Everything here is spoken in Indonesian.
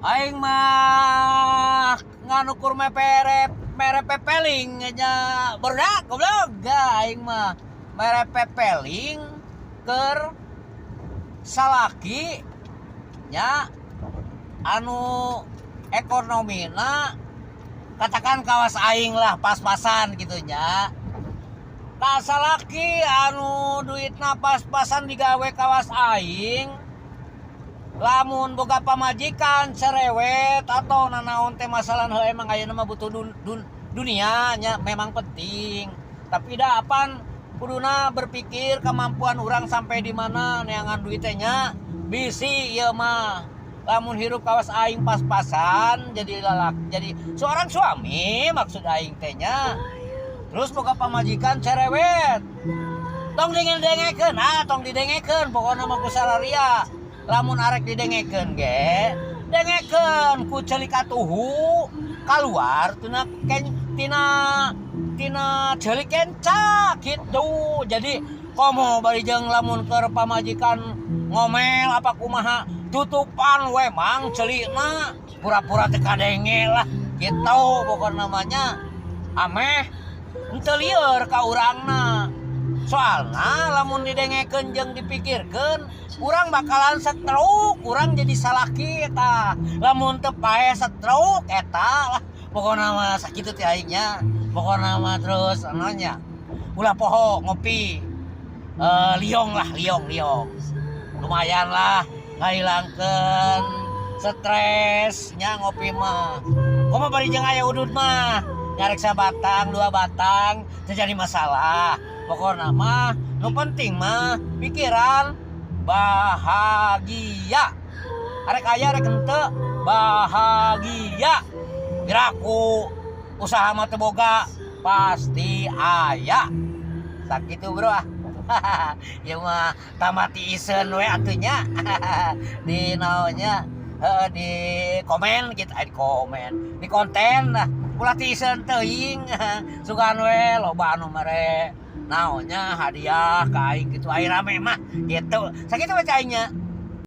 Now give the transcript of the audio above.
Aing mah nganukur mere pepeling nya berdak goblok aing mah mere pepeling keur salaki nya anu ekonomina katakan kawas aing lah pas-pasan gitu nya. Tak salaki anu duitna pas-pasan digawe kawas aing lamun boga pamajikan cerewet atau nanaon teh masalah heuh emang ayeuna mah butuh dunia nya memang penting tapi da apan kuduna berpikir kemampuan orang sampai di mana neangan duit teh nya bisi ieu mah lamun hirup kawas aing pas-pasan jadi seorang suami maksud aing teh nya terus boga pamajikan cerewet tong dengekeun tong didengekeun pokona mah ku sararia lamun arek didengekeun ge dengekeun ku ceulik atuhu kaluar tina ceulik kenca gitu. Jadi komo bari jeung lamun keur pamajikan ngomel apa kumaha tutupan we mang celikna pura-pura teu kadenge lah gitu pokona namanya ameh henteu lieur ka urangna. Soalna lamun didengekeun jeung dipikirkeun urang bakalan stroke, urang jadi salaki eta. Lamun teu pae stroke eta lah pokona mah sakitu teh aingnya. Pokona mah terus ananya ulah poho ngopi liong lah liong lumayan lah ngahilangkeun stres nya ngopi mah. Komo bari jeung aya udud mah nyarek sabatang 2 batang teu jadi masalah. Pokoknya mah nu penting mah pikiran bahagia. Arek aya arek henteu bahagia. Geraku usaha mah teu boga pasti aya. Sakitu bro ah. Ieu mah tamati iseun we atunya. Di naonnya di komen gitu di komen di konten lah ulah ti iseun teuing sugan we loba anu mere naonnya hadiah ka aing gitu aing rame mah gitu sakitu we aingnya.